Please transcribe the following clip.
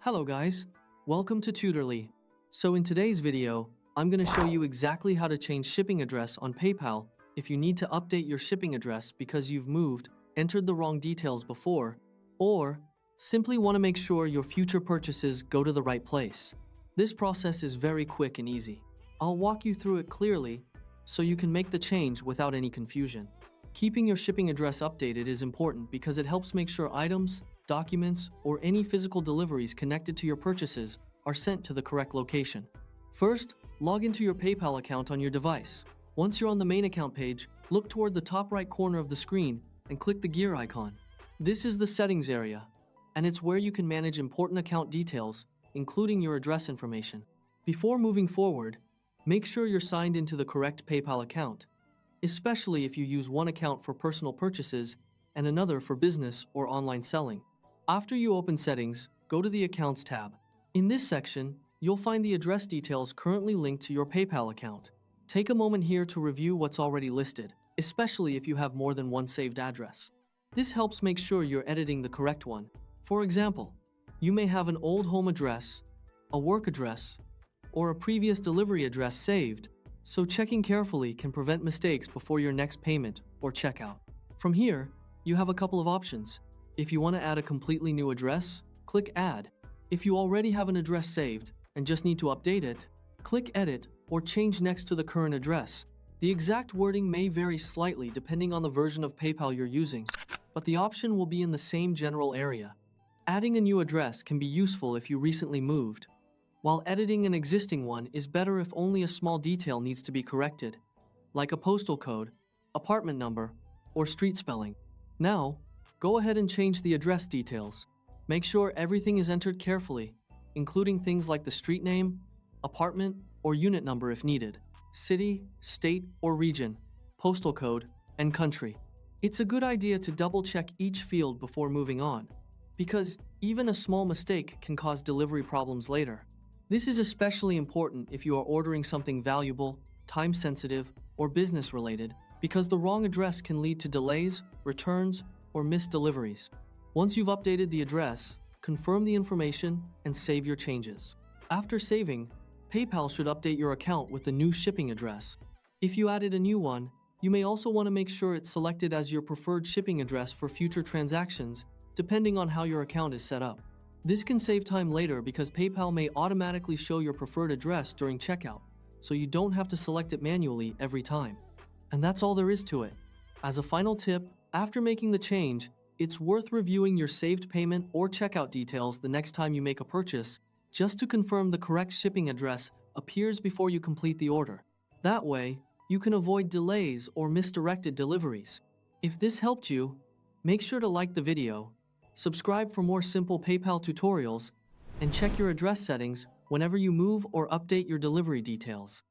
Hello guys, welcome to Tutorly. So in today's video, I'm going to show you exactly how to change shipping address on PayPal if you need to update your shipping address because you've moved, entered the wrong details before, or simply want to make sure your future purchases go to the right place. This process is very quick and easy. I'll walk you through it clearly so you can make the change without any confusion. Keeping your shipping address updated is important because it helps make sure items, documents, or any physical deliveries connected to your purchases are sent to the correct location. First, log into your PayPal account on your device. Once you're on the main account page, look toward the top right corner of the screen and click the gear icon. This is the settings area, and it's where you can manage important account details, including your address information. Before moving forward, make sure you're signed into the correct PayPal account, especially if you use one account for personal purchases and another for business or online selling. After you open Settings, go to the Accounts tab. In this section, you'll find the address details currently linked to your PayPal account. Take a moment here to review what's already listed, especially if you have more than one saved address. This helps make sure you're editing the correct one. For example, you may have an old home address, a work address, or a previous delivery address saved, so checking carefully can prevent mistakes before your next payment or checkout. From here, you have a couple of options. If you want to add a completely new address, click Add. If you already have an address saved and just need to update it, click Edit or Change next to the current address. The exact wording may vary slightly depending on the version of PayPal you're using, but the option will be in the same general area. Adding a new address can be useful if you recently moved, while editing an existing one is better if only a small detail needs to be corrected, like a postal code, apartment number, or street spelling. Now, go ahead and change the address details. Make sure everything is entered carefully, including things like the street name, apartment, or unit number if needed, city, state, or region, postal code, and country. It's a good idea to double-check each field before moving on, because even a small mistake can cause delivery problems later. This is especially important if you are ordering something valuable, time-sensitive, or business-related, because the wrong address can lead to delays, returns, or missed deliveries. Once you've updated the address, confirm the information and save your changes. After saving, PayPal should update your account with the new shipping address. If you added a new one, you may also want to make sure it's selected as your preferred shipping address for future transactions, depending on how your account is set up. This can save time later because PayPal may automatically show your preferred address during checkout, so you don't have to select it manually every time. And that's all there is to it. As a final tip, after making the change, it's worth reviewing your saved payment or checkout details the next time you make a purchase, just to confirm the correct shipping address appears before you complete the order. That way, you can avoid delays or misdirected deliveries. If this helped you, make sure to like the video, subscribe for more simple PayPal tutorials, and check your address settings whenever you move or update your delivery details.